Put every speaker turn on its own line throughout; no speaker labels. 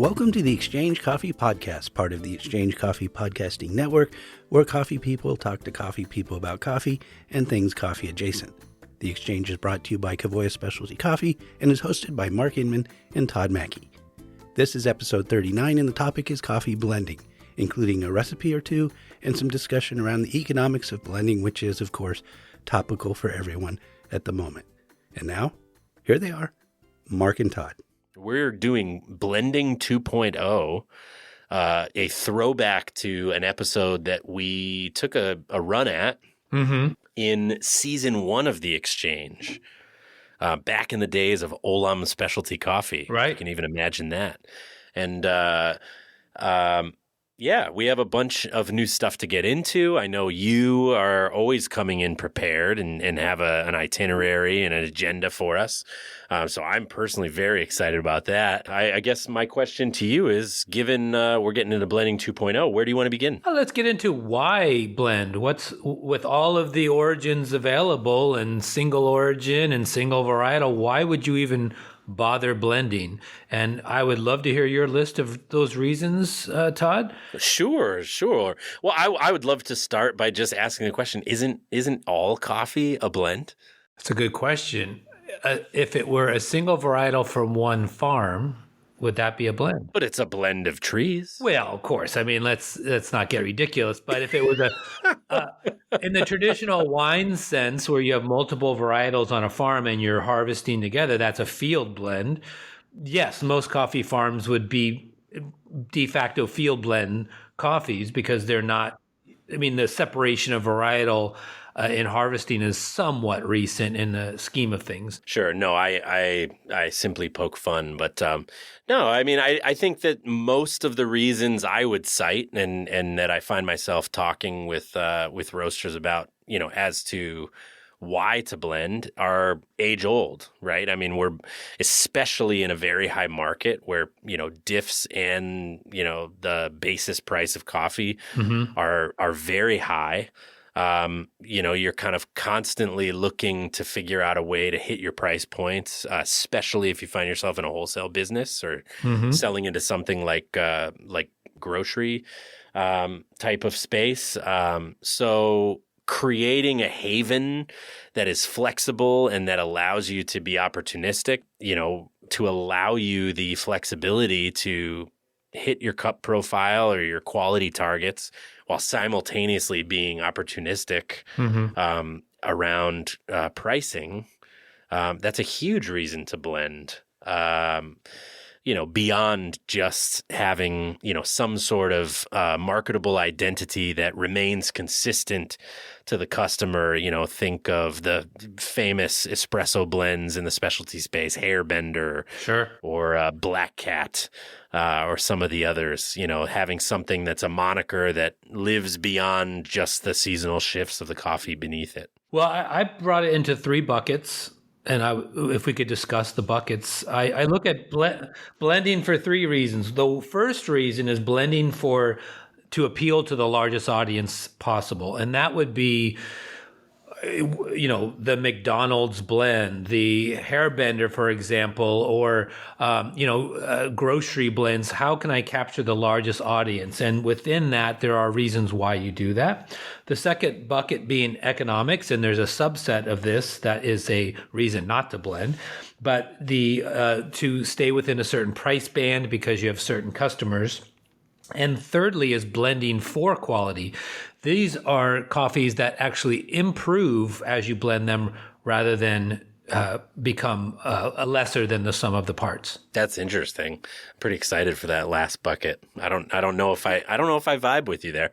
Welcome to the Exchange Coffee Podcast, part of the Exchange Coffee Podcasting Network, where coffee people talk to coffee people about coffee and things coffee adjacent. The Exchange is brought to you by Kavoya Specialty Coffee and is hosted by Mark Inman and Todd Mackey. This is episode 39, and the topic is coffee blending, including a recipe or two and some discussion around the economics of blending, which is, of course, topical for everyone at the moment. And now, here they are, Mark and Todd.
We're doing Blending 2.0, a throwback to an episode that we took a run at in season 1 of The Exchange, back in the days of Olam Specialty Coffee.
Right.
You can even imagine that. And yeah, we have a bunch of new stuff to get into. I know you are always coming in prepared and have an itinerary and an agenda for us. So I'm personally very excited about that. I guess my question to you is, given we're getting into Blending 2.0, where do you want to begin?
Well, let's get into why blend. What's with all of the origins available and single origin and single varietal, why would you even bother blending? And I would love to hear your list of those reasons, Todd.
Sure. Well, I would love to start by just asking the question, isn't all coffee a blend?
That's a good question. If it were a single varietal from one farm, would that be a blend?
But it's a blend of trees.
Well, of course. I mean, let's not get ridiculous. But if it was in the traditional wine sense, where you have multiple varietals on a farm and you're harvesting together, that's a field blend. Yes, most coffee farms would be de facto field blend coffees because they're not. I mean, the separation of varietal in harvesting is somewhat recent in the scheme of things.
Sure. No, I simply poke fun. But no, I mean, I think that most of the reasons I would cite and that I find myself talking with roasters about, as to why to blend are age old, right? I mean, we're especially in a very high market where, diffs and, the basis price of coffee are very high. You're kind of constantly looking to figure out a way to hit your price points, especially if you find yourself in a wholesale business or selling into something like grocery type of space. So creating a haven that is flexible and that allows you to be opportunistic, to allow you the flexibility to hit your cup profile or your quality targets while simultaneously being opportunistic around pricing. That's a huge reason to blend, beyond just having, some sort of marketable identity that remains consistent to the customer. Think of the famous espresso blends in the specialty space, Hairbender,
sure,
or Black Cat, or some of the others, having something that's a moniker that lives beyond just the seasonal shifts of the coffee beneath it.
Well, I brought it into 3 buckets. And if we could discuss the buckets, I look at blending for 3 reasons. The first reason is blending to appeal to the largest audience possible. And that would be, the McDonald's blend, the Hairbender, for example, or, grocery blends. How can I capture the largest audience? And within that, there are reasons why you do that. The second bucket being economics, and there's a subset of this that is a reason not to blend, but to stay within a certain price band because you have certain customers. And thirdly is blending for quality. These are coffees that actually improve as you blend them rather than become a lesser than the sum of the parts.
That's interesting. I'm pretty excited for that last bucket. I don't know if I vibe with you there,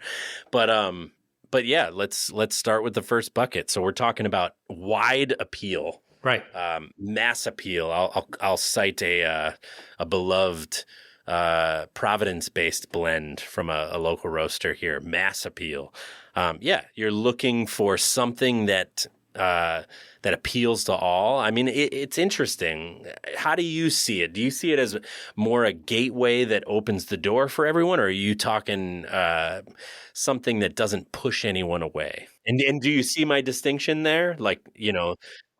but yeah, let's start with the first bucket. So we're talking about wide appeal,
right?
Mass appeal. I'll cite a beloved Providence-based blend from a local roaster here, mass appeal. You're looking for something that appeals to all. I mean, it's interesting. How do you see it? Do you see it as more a gateway that opens the door for everyone, or are you talking something that doesn't push anyone away? And do you see my distinction there? Like, a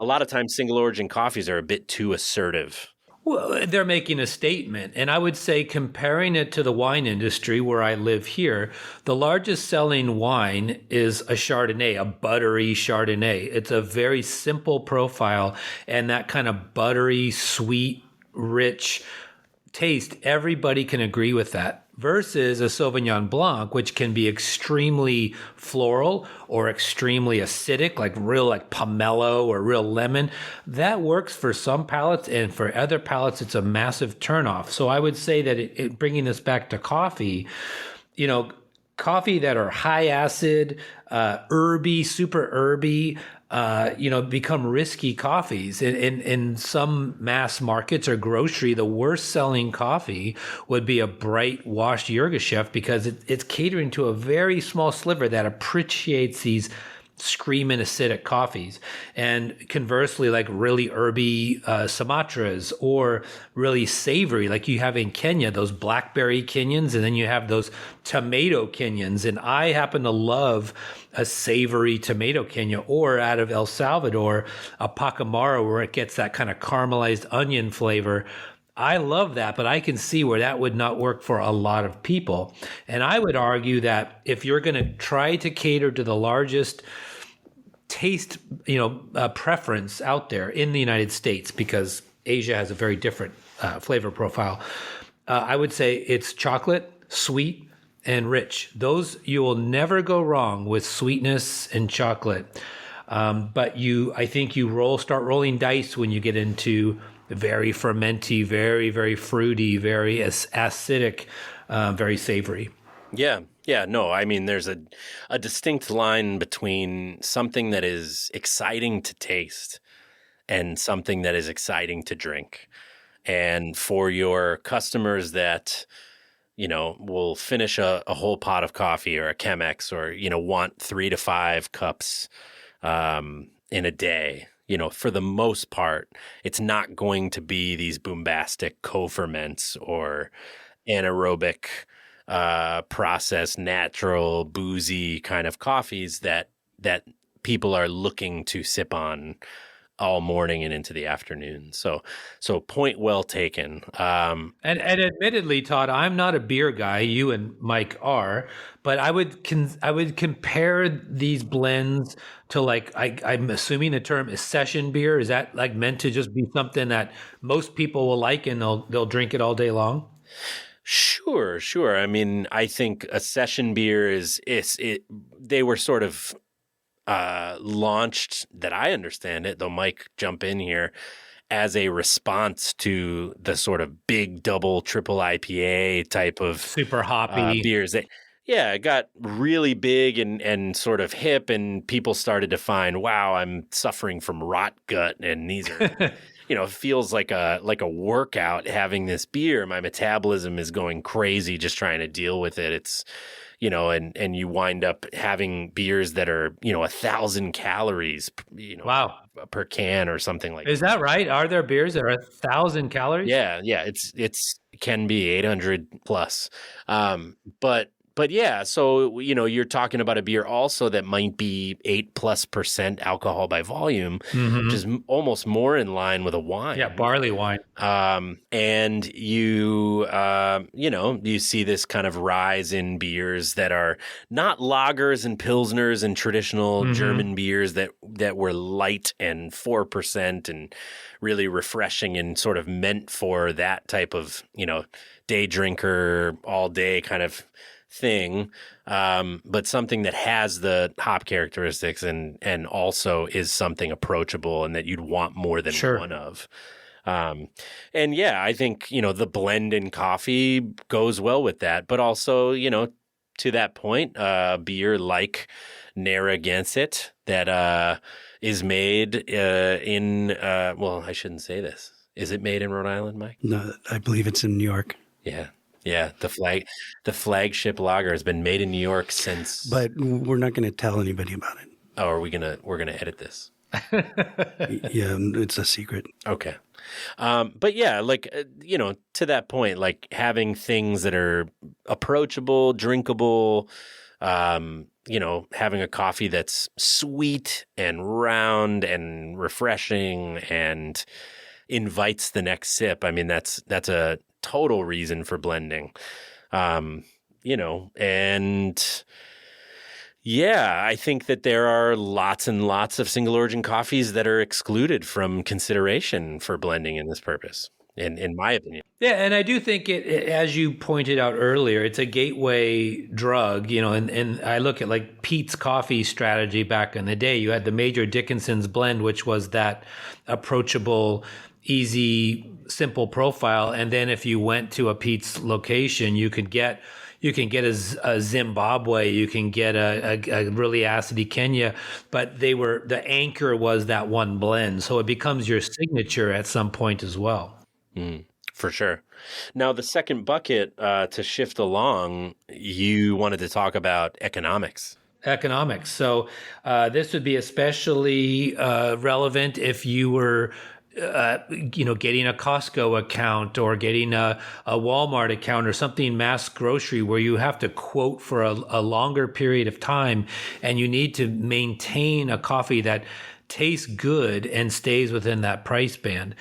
lot of times single origin coffees are a bit too assertive.
Well, they're making a statement. And I would say, comparing it to the wine industry where I live here, the largest selling wine is a Chardonnay, a buttery Chardonnay. It's a very simple profile, and that kind of buttery, sweet, rich taste, everybody can agree with that. Versus a Sauvignon Blanc, which can be extremely floral or extremely acidic, like real like pomelo or real lemon. That works for some palates, and for other palates, it's a massive turnoff. So I would say that bringing this back to coffee, coffee that are high acid, herby, super herby, become risky coffees. In some mass markets or grocery, the worst selling coffee would be a bright washed Yirgacheffe, because it's catering to a very small sliver that appreciates these screaming acidic coffees. And conversely, like really herby Sumatras, or really savory, like you have in Kenya, those blackberry Kenyans, and then you have those tomato Kenyans. And I happen to love a savory tomato Kenya, or out of El Salvador, a Pacamara, where it gets that kind of caramelized onion flavor. I love that, but I can see where that would not work for a lot of people. And I would argue that if you're going to try to cater to the largest taste, preference out there in the United States, because Asia has a very different flavor profile, I would say it's chocolate, sweet, and rich. Those, you will never go wrong with sweetness and chocolate. But I think you start rolling dice when you get into very fermenty, very, very fruity, very acidic, very savory.
Yeah. Yeah, no, I mean, there's a distinct line between something that is exciting to taste and something that is exciting to drink. And for your customers that, will finish a whole pot of coffee or a Chemex, or, want 3 to 5 cups in a day, for the most part, it's not going to be these bombastic co-ferments or anaerobic processed, natural, boozy kind of coffees that people are looking to sip on all morning and into the afternoon. So point well taken.
And admittedly, Todd, I'm not a beer guy. You and Mike are, but I would compare these blends to, like, I'm assuming the term is session beer. Is that like meant to just be something that most people will like and they'll drink it all day long?
Sure. I mean, I think a session beer they were sort of launched, that I understand it, though Mike jump in here, as a response to the sort of big double, triple IPA type of
super hoppy
beers. It got really big and sort of hip, and people started to find, wow, I'm suffering from rot gut, and these are it feels like a workout having this beer. My metabolism is going crazy just trying to deal with it. It's, and you wind up having beers that are, 1,000 calories,
wow,
per can or something like that.
Is that right? Are there beers that are 1,000 calories?
Yeah. It can be 800 plus. But yeah, so, you're talking about a beer also that might be 8+% alcohol by volume, which is almost more in line with a wine.
Yeah, barley wine.
And you see this kind of rise in beers that are not lagers and pilsners and traditional German beers that were light and 4% and really refreshing and sort of meant for that type of, day drinker all day kind of thing, but something that has the hop characteristics and also is something approachable and that you'd want more than one of. And yeah, I think, the blend in coffee goes well with that, but also, to that point, beer like Narragansett that is made in, well, I shouldn't say this. Is it made in Rhode Island, Mike?
No, I believe it's in New York.
Yeah, the flagship lager has been made in New York since.
But we're not going to tell anybody about it.
Oh, we're gonna edit this.
Yeah, it's a secret.
Okay, but yeah, like to that point, like having things that are approachable, drinkable. Having a coffee that's sweet and round and refreshing and invites the next sip. I mean, that's a total reason for blending. And yeah, I think that there are lots and lots of single origin coffees that are excluded from consideration for blending in this purpose, in my opinion.
Yeah, and I do think as you pointed out earlier, it's a gateway drug, and I look at like Pete's coffee strategy back in the day. You had the Major Dickinson's blend, which was that approachable, easy, simple profile. And then if you went to a Pete's location, you can get a Zimbabwe, you can get a really acidy Kenya, but the anchor was that one blend. So it becomes your signature at some point as well.
For sure. Now, the second bucket to shift along, you wanted to talk about economics.
Economics. So this would be especially relevant if you were getting a Costco account or getting a Walmart account or something mass grocery where you have to quote for a longer period of time, and you need to maintain a coffee that tastes good and stays within that price band.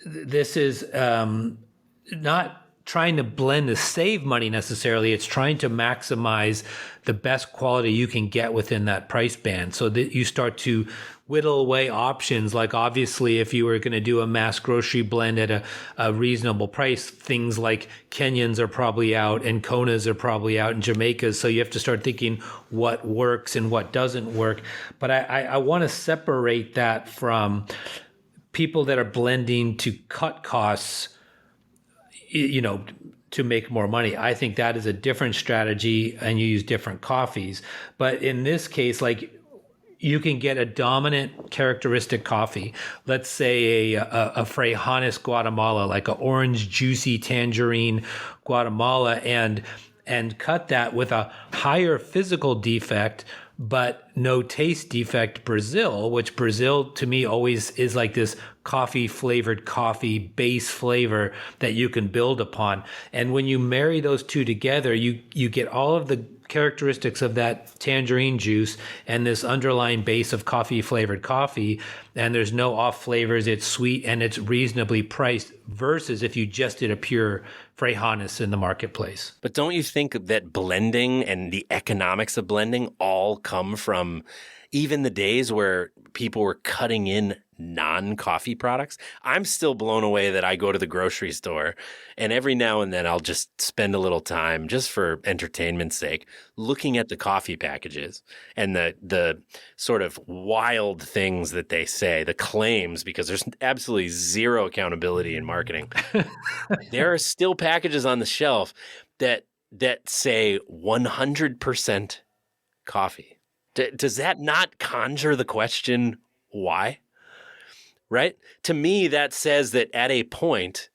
This is not trying to blend to save money necessarily. It's trying to maximize the best quality you can get within that price band, so that you start to whittle away options. Like obviously, if you were going to do a mass grocery blend at a reasonable price, things like Kenyans are probably out and Konas are probably out and Jamaicas. So you have to start thinking what works and what doesn't work. But I want to separate that from people that are blending to cut costs, to make more money. I think that is a different strategy, and you use different coffees. But in this case, like, you can get a dominant characteristic coffee, let's say a Frejanes Guatemala, like an orange juicy tangerine Guatemala, and cut that with a higher physical defect but no taste defect Brazil, which Brazil to me always is like this coffee flavored coffee base flavor that you can build upon. And when you marry those two together, you get all of the characteristics of that tangerine juice and this underlying base of coffee flavored coffee, and there's no off flavors. It's sweet and it's reasonably priced, versus if you just did a pure Frejanes in the marketplace.
But don't you think that blending and the economics of blending all come from even the days where people were cutting in non-coffee products? I'm still blown away that I go to the grocery store and every now and then I'll just spend a little time, just for entertainment's sake, looking at the coffee packages and the sort of wild things that they say, the claims, because there's absolutely zero accountability in marketing. There are still packages on the shelf that say 100% coffee. Does that not conjure the question, why? Right? To me, that says that at a point,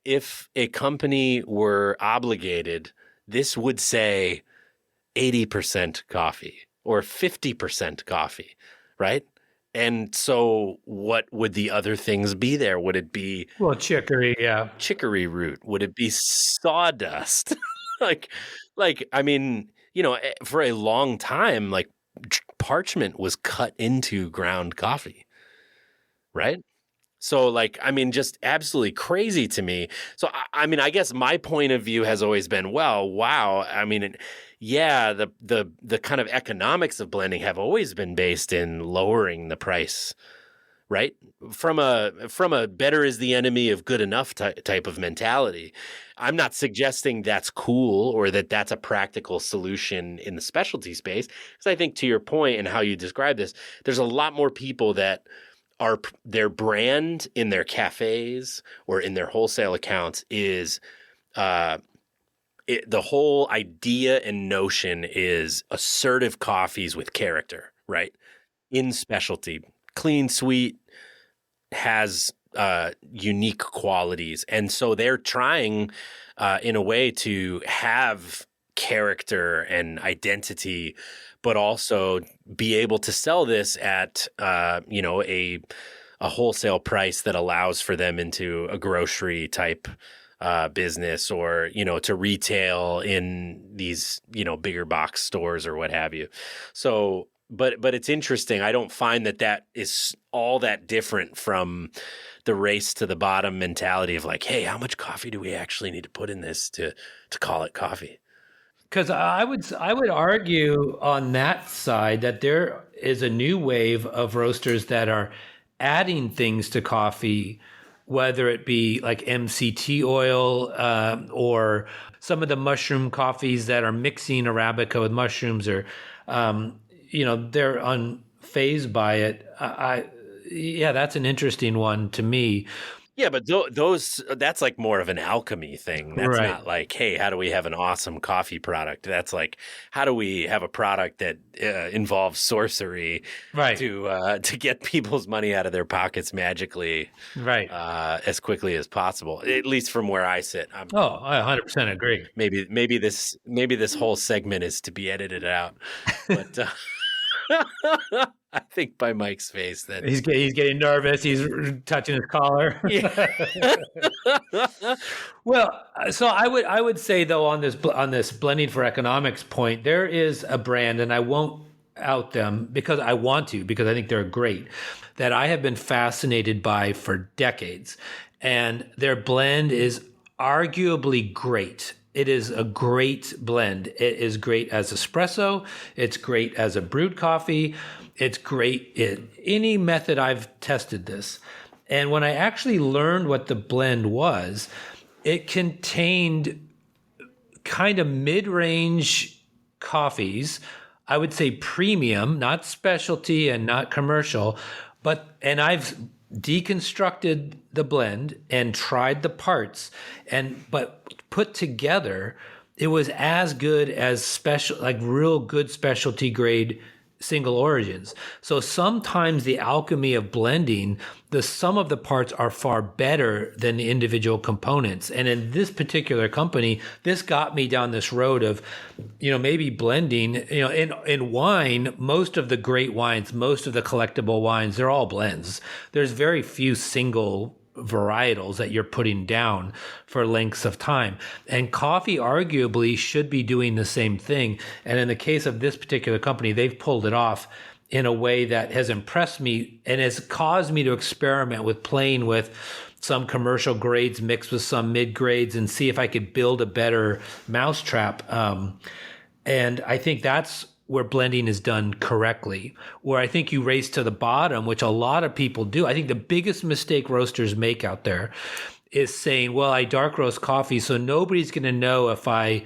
if a company were obligated, this would say 80% coffee or 50% coffee, right? And so what would the other things be there? Would it be...
Well, chicory, yeah.
Chicory root? Would it be sawdust? like, I mean, for a long time, like, parchment was cut into ground coffee, right? So, like, I mean, just absolutely crazy to me. So, I mean, I guess my point of view has always been, well, wow. I mean, yeah, the kind of economics of blending have always been based in lowering the price, right? From a better is the enemy of good enough type of mentality. I'm not suggesting that's cool or that that's a practical solution in the specialty space, because I think, to your point and how you describe this, there's a lot more people that are their brand in their cafes or in their wholesale accounts is the whole idea and notion is assertive coffees with character, right? In specialty, clean, sweet, has unique qualities. And so they're trying in a way to have character and identity, but also be able to sell this at a wholesale price that allows for them into a grocery type business, or to retail in these bigger box stores or what have you. So But it's interesting. I don't find that is all that different from the race to the bottom mentality of like, hey, how much coffee do we actually need to put in this to call it coffee?
Because I would argue on that side that there is a new wave of roasters that are adding things to coffee, whether it be like MCT oil or some of the mushroom coffees that are mixing Arabica with mushrooms, or they're unfazed by it. Yeah, that's an interesting one to me.
Yeah, but that's like more of an alchemy thing. That's
Right.
not like, hey, how do we have an awesome coffee product? That's like, how do we have a product that involves sorcery
Right.
to get people's money out of their pockets magically,
Right.
as quickly as possible? At least from where I sit.
Oh, I 100% agree.
Maybe this whole segment is to be edited out, but I think by Mike's face that
He's getting nervous. He's touching his collar.
yeah.
Well, so I would say though on this blending for economics point, there is a brand, and I won't out them because I want to, because I think they're great, that I have been fascinated by for decades, and their blend is arguably great. It is a great blend. It is great as espresso. It's great as a brewed coffee. It's great in any method I've tested this. And when I actually learned what the blend was, it contained kind of mid-range coffees. I would say premium, not specialty and not commercial, and I've deconstructed the blend and tried the parts, but put together, it was as good as real good specialty grade single origins. So sometimes the alchemy of blending, the sum of the parts are far better than the individual components. And in this particular company, this got me down this road of, maybe blending, in wine, most of the great wines, most of the collectible wines, they're all blends. There's very few single varietals that you're putting down for lengths of time. And coffee arguably should be doing the same thing. And in the case of this particular company, they've pulled it off in a way that has impressed me and has caused me to experiment with playing with some commercial grades mixed with some mid grades and see if I could build a better mousetrap. And I think that's where blending is done correctly, where I think you race to the bottom, which a lot of people do. I think the biggest mistake roasters make out there is saying, well, I dark roast coffee, so nobody's going to know if I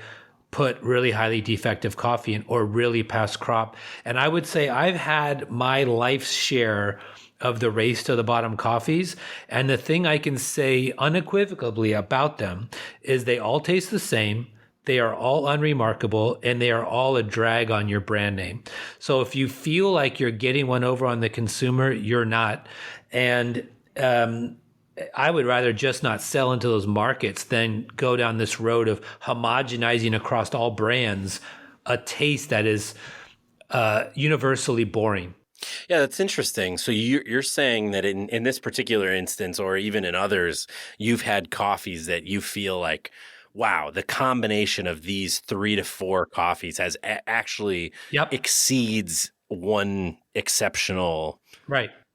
put really highly defective coffee in or really past crop. And I would say I've had my life's share of the race to the bottom coffees. And the thing I can say unequivocally about them is they all taste the same. They are all unremarkable, and they are all a drag on your brand name. So if you feel like you're getting one over on the consumer, you're not. And I would rather just not sell into those markets than go down this road of homogenizing across all brands a taste that is universally boring.
Yeah, that's interesting. So you're saying that in this particular instance, or even in others, you've had coffees that you feel like, wow, the combination of these 3 to 4 coffees has actually exceeds one exceptional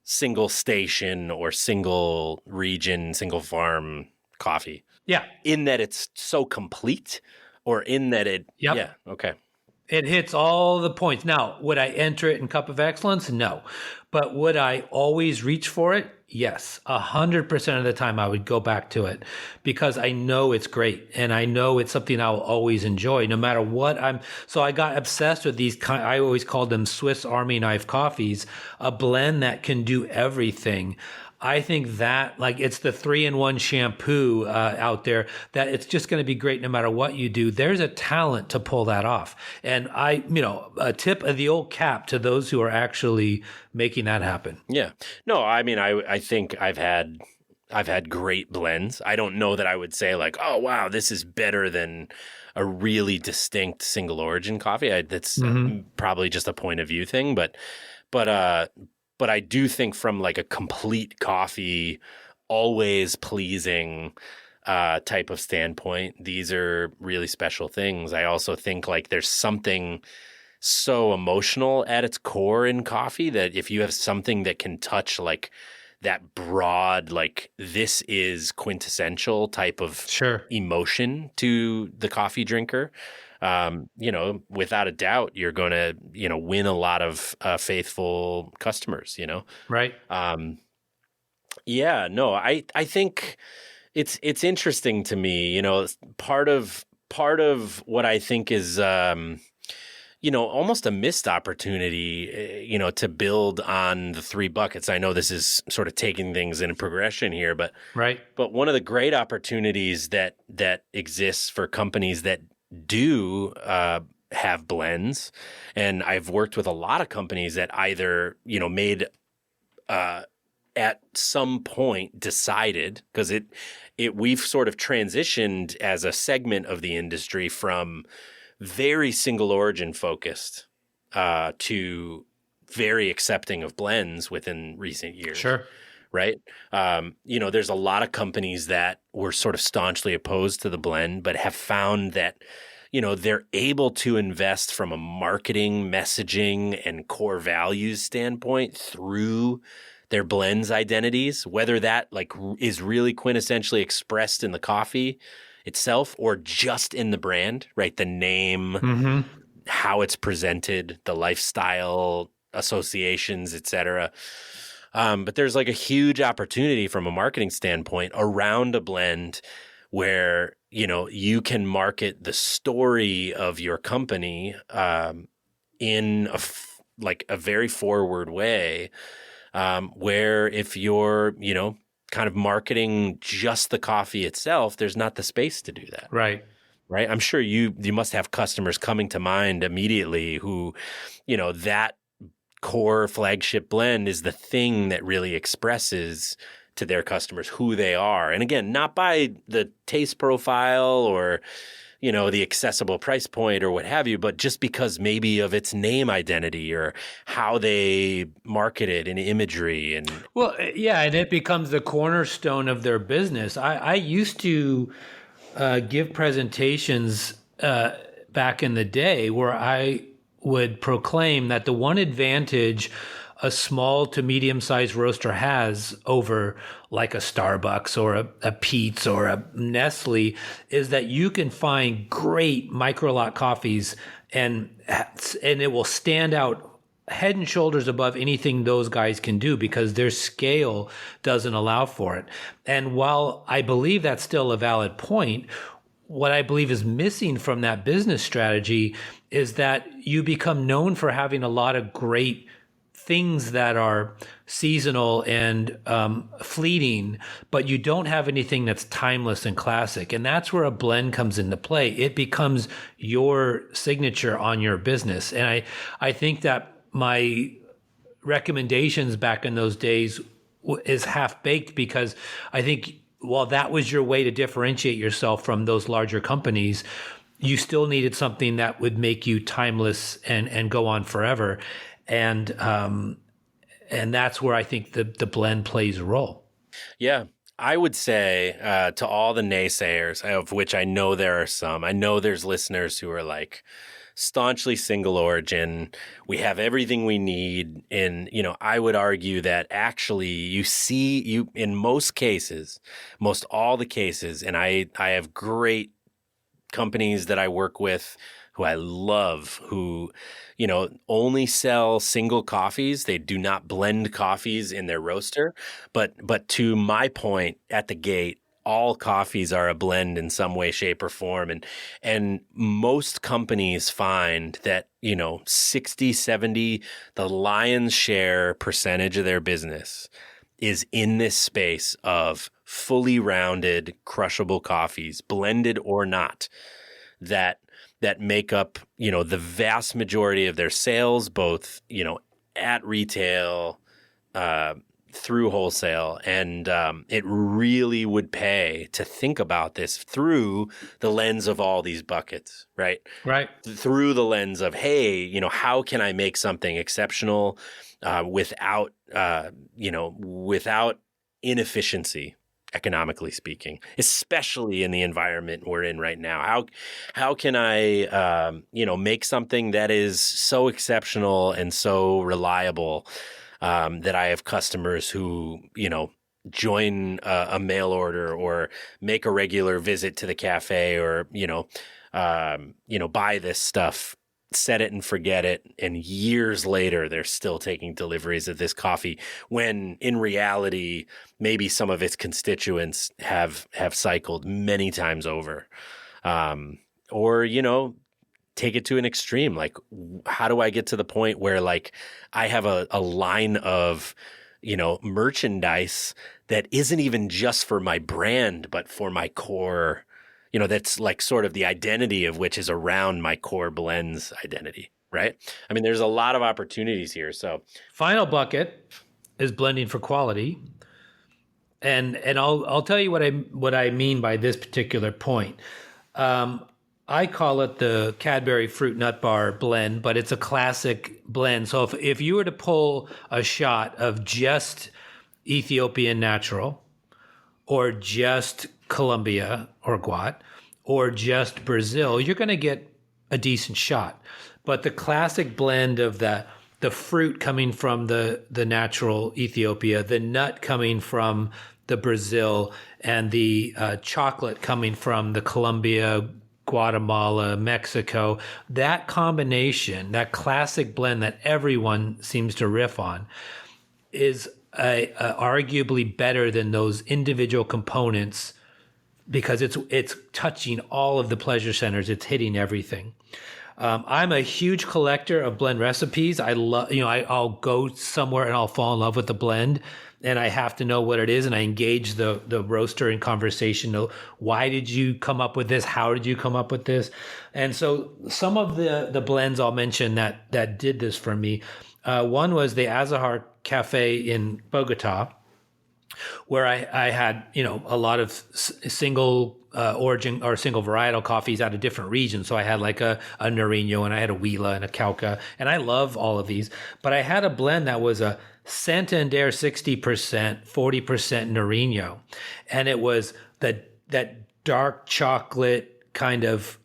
single station or single region, single farm coffee.
Yeah.
In that it's so complete, or in that it, yeah, okay.
It hits all the points. Now, would I enter it in Cup of Excellence? No. But would I always reach for it? Yes. 100% of the time I would go back to it because I know it's great and I know it's something I will always enjoy no matter what So I got obsessed with these, I always called them Swiss Army knife coffees, a blend that can do everything. I think that it's the 3-in-1 shampoo out there that it's just going to be great no matter what you do. There's a talent to pull that off. And a tip of the old cap to those who are actually making that happen.
Yeah. No, I mean, I think I've had great blends. I don't know that I would say like, oh, wow, this is better than a really distinct single origin coffee. That's probably just a point of view thing, but I do think from like a complete coffee, always pleasing type of standpoint, these are really special things. I also think like there's something so emotional at its core in coffee that if you have something that can touch like that broad, like this is quintessential type of
Sure.
emotion to the coffee drinker, without a doubt, you're going to, win a lot of faithful customers,
Right.
Yeah, no, I think it's interesting to me, part of what I think is, almost a missed opportunity, to build on the three buckets. I know this is sort of taking things in a progression here, but
Right.
one of the great opportunities that exists for companies that do have blends, and I've worked with a lot of companies that either made at some point decided, because we've sort of transitioned as a segment of the industry from very single origin focused to very accepting of blends within recent years.
Sure.
Right. There's a lot of companies that were sort of staunchly opposed to the blend, but have found that, they're able to invest from a marketing, messaging, and core values standpoint through their blends identities, whether that like is really quintessentially expressed in the coffee itself or just in the brand, right? The name,
Mm-hmm.
how it's presented, the lifestyle associations, et cetera. But there's like a huge opportunity from a marketing standpoint around a blend where, you can market the story of your company in a very forward way, where if you're, kind of marketing just the coffee itself, there's not the space to do that.
Right.
Right. I'm sure you must have customers coming to mind immediately who, that core flagship blend is the thing that really expresses to their customers who they are. And again, not by the taste profile or, the accessible price point or what have you, but just because maybe of its name identity or how they market it in imagery. And
Well, yeah, and it becomes the cornerstone of their business. I used to give presentations back in the day where I would proclaim that the one advantage a small to medium-sized roaster has over like a Starbucks or a Peet's or a Nestle is that you can find great micro lot coffees and it will stand out head and shoulders above anything those guys can do because their scale doesn't allow for it. And while I believe that's still a valid point, what I believe is missing from that business strategy is that you become known for having a lot of great things that are seasonal and fleeting, but you don't have anything that's timeless and classic. And that's where a blend comes into play. It becomes your signature on your business. And I think that my recommendations back in those days is half baked because I think while that was your way to differentiate yourself from those larger companies, you still needed something that would make you timeless and go on forever. And that's where I think the blend plays a role.
Yeah, I would say to all the naysayers, of which I know there are some, I know there's listeners who are like staunchly single origin. We have everything we need. And, I would argue that actually you in most cases, most all the cases, and I have great companies that I work with who I love, who, only sell single coffees. They do not blend coffees in their roaster. But to my point at the gate, all coffees are a blend in some way, shape, or form. And most companies find that, 60, 70, the lion's share percentage of their business is in this space of fully rounded, crushable coffees, blended or not, that make up, the vast majority of their sales, both, at retail, through wholesale. And it really would pay to think about this through the lens of all these buckets, right?
Right.
Through the lens of, hey, how can I make something exceptional without inefficiency? economically speaking, especially in the environment we're in right now. How can I make something that is so exceptional and so reliable that I have customers who join a mail order or make a regular visit to the cafe, or buy this stuff, set it and forget it, and years later they're still taking deliveries of this coffee, when in reality maybe some of its constituents have cycled many times over. Or take it to an extreme, like how do I get to the point where like I have a line of merchandise that isn't even just for my brand, but for my core, that's like sort of the identity of which is around my core blends identity, right? I mean, there's a lot of opportunities here. So
final bucket is blending for quality. And I'll tell you what I mean by this particular point. I call it the Cadbury Fruit Nut Bar blend, but it's a classic blend. So if you were to pull a shot of just Ethiopian natural, or just Colombia or Guat, or just Brazil, you're going to get a decent shot. But the classic blend of the fruit coming from the natural Ethiopia, the nut coming from the Brazil, and the chocolate coming from the Colombia, Guatemala, Mexico, that combination, that classic blend that everyone seems to riff on, is arguably better than those individual components, because it's touching all of the pleasure centers. It's hitting everything. I'm a huge collector of blend recipes. I love, I'll go somewhere and I'll fall in love with the blend, and I have to know what it is, and I engage the roaster in conversation. Why did you come up with this? How did you come up with this? And so some of the blends I'll mention that did this for me. One was the Azahar Cafe in Bogota, where I had, a lot of single origin or single varietal coffees out of different regions. So I had like a Nariño, and I had a Huila and a Cauca, and I love all of these. But I had a blend that was a Santander 60%, 40% Nariño. And it was that dark chocolate kind of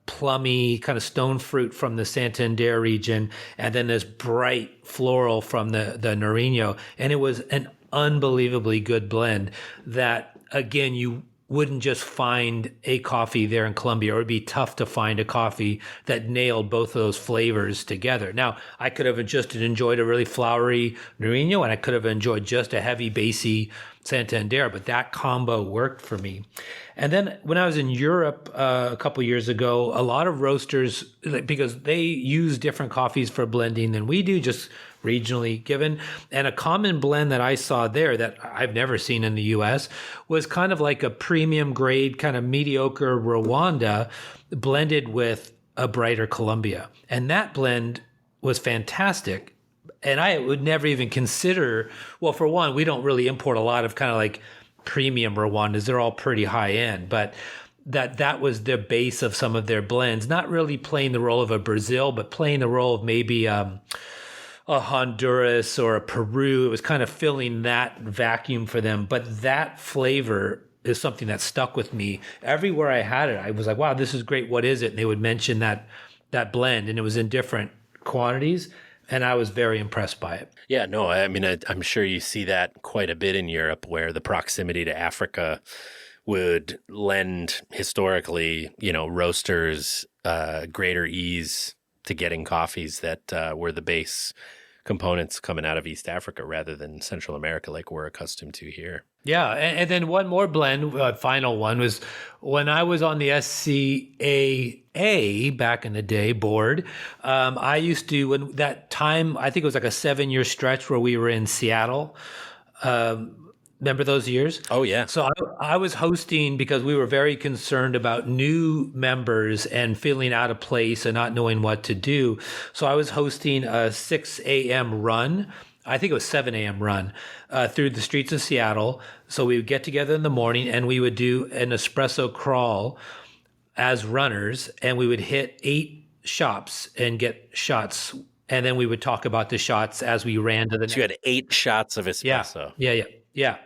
plummy kind of stone fruit from the Santander region, and then this bright floral from the Nariño. And it was an unbelievably good blend that, again, you wouldn't just find a coffee there in Colombia, or it'd be tough to find a coffee that nailed both of those flavors together. Now, I could have just enjoyed a really flowery Nariño, and I could have enjoyed just a heavy, bassy Santander, but that combo worked for me. And then when I was in Europe a couple years ago, a lot of roasters, because they use different coffees for blending than we do, just regionally given. And a common blend that I saw there that I've never seen in the US was kind of like a premium grade, kind of mediocre Rwanda blended with a brighter Colombia. And that blend was fantastic. And I would never even consider, well, for one, we don't really import a lot of kind of like premium Rwandas. They're all pretty high end, but that was the base of some of their blends, not really playing the role of a Brazil, but playing the role of maybe a Honduras or a Peru. It was kind of filling that vacuum for them. But that flavor is something that stuck with me. Everywhere I had it, I was like, wow, this is great. What is it? And they would mention that blend, and it was in different quantities. And I was very impressed by it.
Yeah, no, I mean, I'm sure you see that quite a bit in Europe, where the proximity to Africa would lend historically, roasters greater ease to getting coffees that were the base components coming out of East Africa rather than Central America like we're accustomed to here.
Yeah, and then one more blend, final one, was when I was on the SCAA back in the day board. I used to, when that time, I think it was like a 7-year stretch where we were in Seattle. Remember those years?
Oh, yeah.
So I was hosting because we were very concerned about new members and feeling out of place and not knowing what to do. So I was hosting a 6 a.m. run. I think it was 7 a.m. run through the streets of Seattle. So we would get together in the morning and we would do an espresso crawl as runners, and we would hit 8 shops and get shots. And then we would talk about the shots as we ran to the next.
So you had 8 shots of espresso.
Yeah. Yeah.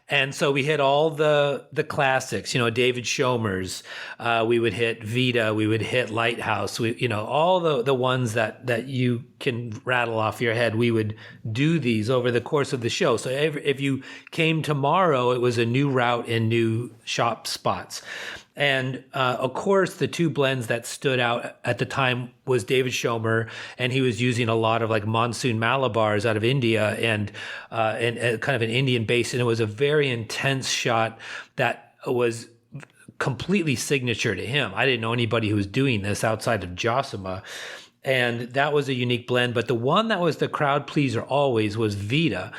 And so we hit all the classics, David Schomer's, we would hit Vita, we would hit Lighthouse, all the ones that you can rattle off your head. We would do these over the course of the show. So if you came tomorrow, it was a new route and new shop spots. And of course, the two blends that stood out at the time was David Schomer, and he was using a lot of like monsoon Malabars out of India and kind of an Indian base. And it was a very intense shot that was completely signature to him. I didn't know anybody who was doing this outside of Josima. And that was a unique blend. But the one that was the crowd pleaser always was Vita.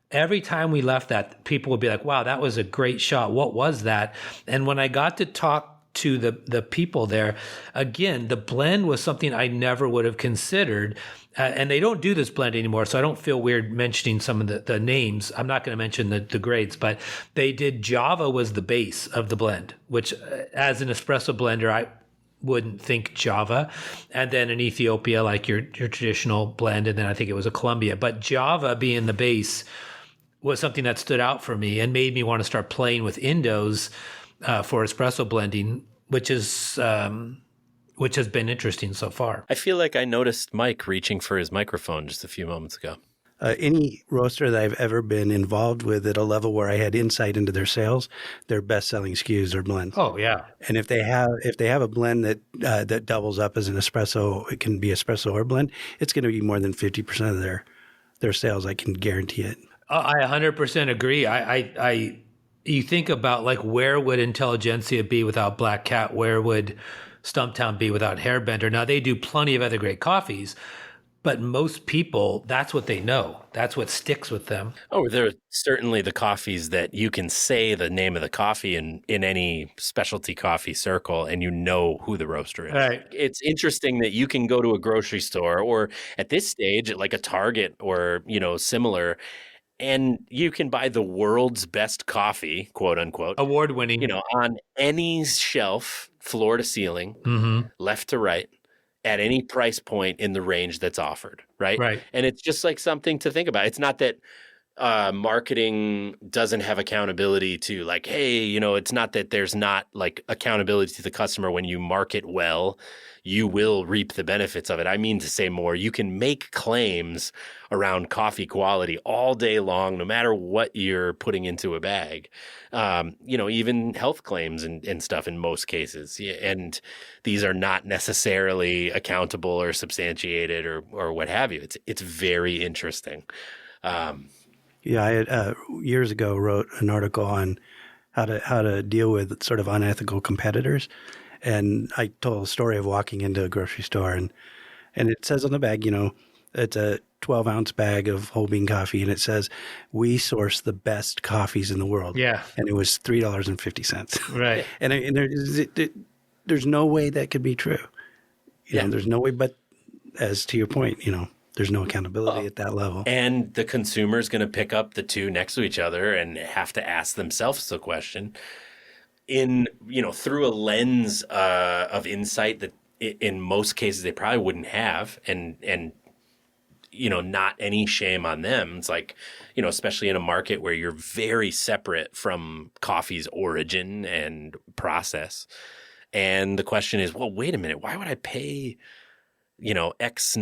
Every time we left that, people would be like, wow, that was a great shot. What was that? And when I got to talk to the people there, again, the blend was something I never would have considered. And they don't do this blend anymore, so I don't feel weird mentioning some of the names. I'm not going to mention the grades, but they did Java was the base of the blend, which as an espresso blender, I wouldn't think Java, and then an Ethiopia, like your traditional blend, and then I think it was a Colombia. But Java being the base was something that stood out for me and made me want to start playing with Indos for espresso blending, which has been interesting so far.
I feel like I noticed Mike reaching for his microphone just a few moments ago.
Any roaster that I've ever been involved with at a level where I had insight into their sales, their best-selling SKUs are blends.
Oh yeah,
and if they have a blend that doubles up as an espresso, it can be espresso or blend. It's going to be more than 50% of their sales. I can guarantee it.
I 100% agree. You think about like where would Intelligentsia be without Black Cat? Where would Stumptown be without Hairbender? Now they do plenty of other great coffees, but most people, that's what they know. That's what sticks with them.
Oh, there are certainly the coffees that you can say the name of the coffee in any specialty coffee circle and you know who the roaster is.
Right.
It's interesting that you can go to a grocery store or at this stage at like a Target or, similar, and you can buy the world's best coffee, quote unquote.
Award-winning.
On any shelf, floor to ceiling, left to right, at any price point in the range that's offered, right?
Right.
And it's just like something to think about. It's not that marketing doesn't have accountability to like, hey, it's not that there's not like accountability to the customer. When you market well, you will reap the benefits of it. I mean to say more, you can make claims around coffee quality all day long, no matter what you're putting into a bag. Even health claims and stuff in most cases. And these are not necessarily accountable or substantiated or what have you. It's very interesting.
Yeah, I had, years ago wrote an article on how to deal with sort of unethical competitors. And I told a story of walking into a grocery store and it says on the bag, it's a 12-ounce bag of whole bean coffee, and it says, we source the best coffees in the world.
Yeah.
And it was $3.50.
Right.
And there's no way that could be true. There's no way, but as to your point, there's no accountability at that level.
And the consumer is going to pick up the two next to each other and have to ask themselves the question through a lens of insight that in most cases they probably wouldn't have, and not any shame on them. It's like, especially in a market where you're very separate from coffee's origin and process. And the question is, well, wait a minute, why would I pay X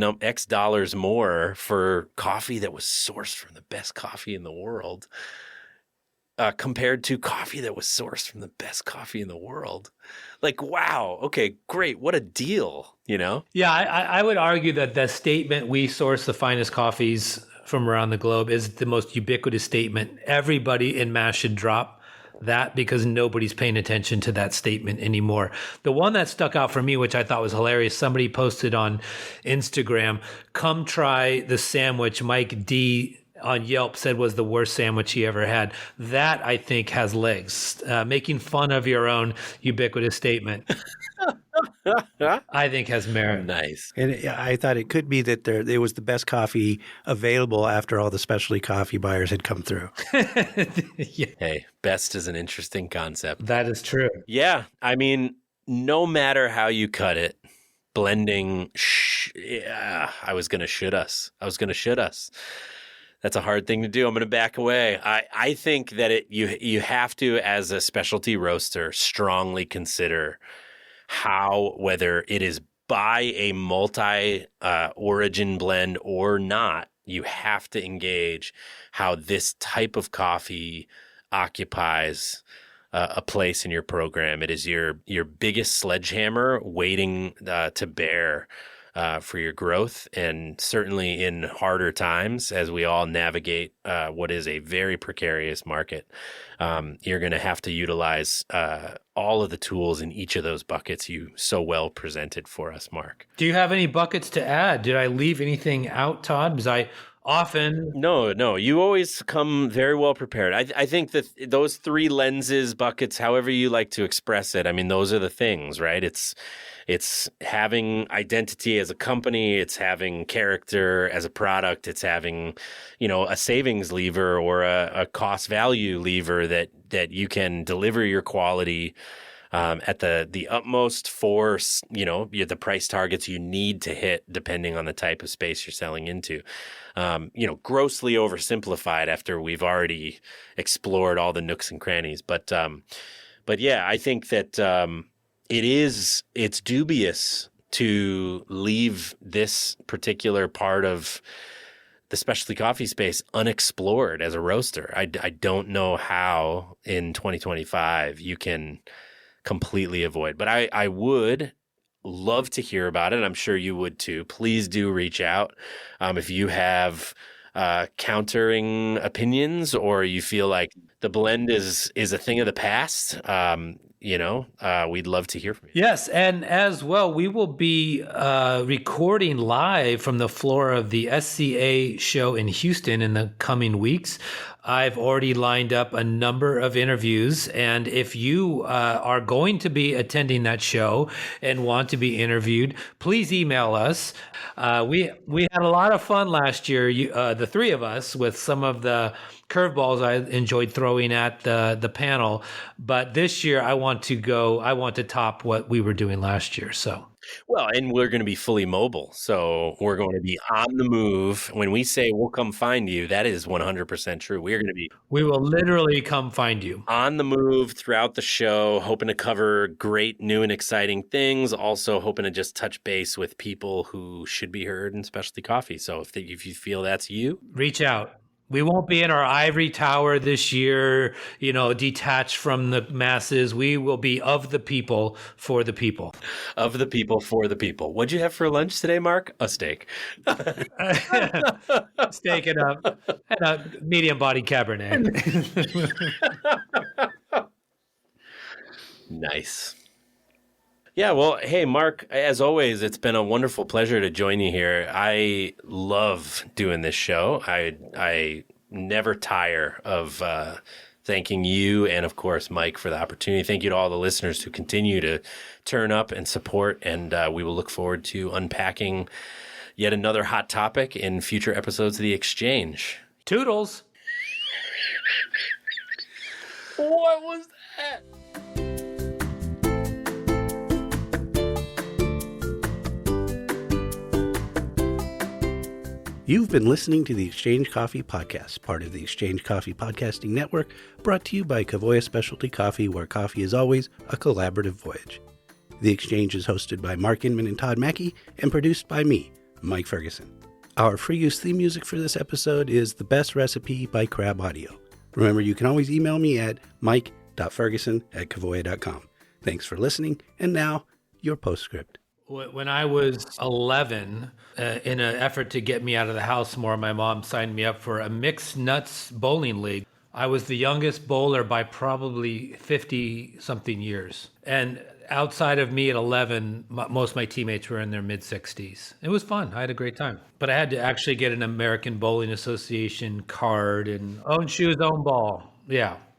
dollars more for coffee that was sourced from the best coffee in the world compared to coffee that was sourced from the best coffee in the world? Like, wow, okay, great, what a deal, Yeah,
I would argue that the statement, we source the finest coffees from around the globe, is the most ubiquitous statement. Everybody en masse should drop that because nobody's paying attention to that statement anymore. The one that stuck out for me, which I thought was hilarious, somebody posted on Instagram, come try the sandwich Mike D on Yelp said was the worst sandwich he ever had. That, I think, has legs. Making fun of your own ubiquitous statement, I think, has merit.
Nice.
And I thought it could be that it was the best coffee available after all the specialty coffee buyers had come through.
Yeah.
Hey, best is an interesting concept.
That is true.
Yeah. I mean, no matter how you cut it, blending, I was going to shoot us. That's a hard thing to do. I'm going to back away. I think that you have to, as a specialty roaster, strongly consider whether it is by a multi origin blend or not, you have to engage how this type of coffee occupies a place in your program. It is your biggest sledgehammer waiting to bear for your growth, and certainly in harder times as we all navigate what is a very precarious market. You're going to have to utilize all of the tools in each of those buckets you so well presented for us, Mark.
Do you have any buckets to add? Did I leave anything out, Todd? Because I often...
No, you always come very well prepared. I think that those three lenses, buckets, however you like to express it, I mean, those are the things, right? It's having identity as a company, it's having character as a product, it's having, a savings lever or a cost value lever that you can deliver your quality at the utmost for, the price targets you need to hit depending on the type of space you're selling into. Grossly oversimplified after we've already explored all the nooks and crannies. But yeah, I think that it's dubious to leave this particular part of the specialty coffee space unexplored as a roaster. I don't know how in 2025 you can completely avoid, but I would love to hear about it. I'm sure you would too. Please do reach out if you have countering opinions, or you feel like the blend is a thing of the past. We'd love to hear from you.
Yes, and as well, we will be recording live from the floor of the SCA show in Houston in the coming weeks. I've already lined up a number of interviews, and if you are going to be attending that show and want to be interviewed, please email us. We had a lot of fun last year, the three of us, with some of the curveballs I enjoyed throwing at the panel. But this year, I want to top what we were doing last year. So.
Well, and we're going to be fully mobile. So we're going to be on the move. When we say we'll come find you, that is 100% true.
We will literally come find you.
On the move throughout the show, hoping to cover great new and exciting things. Also hoping to just touch base with people who should be heard in specialty coffee. So if you feel that's you,
reach out. We won't be in our ivory tower this year, detached from the masses. We will be of the people, for the people.
Of the people, for the people. What'd you have for lunch today, Mark? A steak.
Steak and a medium-bodied Cabernet.
Nice. Yeah, well, hey, Mark, as always, it's been a wonderful pleasure to join you here. I love doing this show. I never tire of thanking you and, of course, Mike for the opportunity. Thank you to all the listeners who continue to turn up and support, and we will look forward to unpacking yet another hot topic in future episodes of The Exchange.
Toodles!
What was that?
You've been listening to the Exchange Coffee Podcast, part of the Exchange Coffee Podcasting Network, brought to you by Kavoya Specialty Coffee, where coffee is always a collaborative voyage. The Exchange is hosted by Mark Inman and Todd Mackey, and produced by me, Mike Ferguson. Our free use theme music for this episode is The Best Recipe by Crab Audio. Remember, you can always email me at mike.ferguson@kavoya.com. Thanks for listening, and now, your postscript.
When I was 11, in an effort to get me out of the house more, my mom signed me up for a mixed nuts bowling league. I was the youngest bowler by probably 50-something years. And outside of me at 11, most of my teammates were in their mid-60s. It was fun. I had a great time. But I had to actually get an American Bowling Association card and own shoes, own ball. Yeah.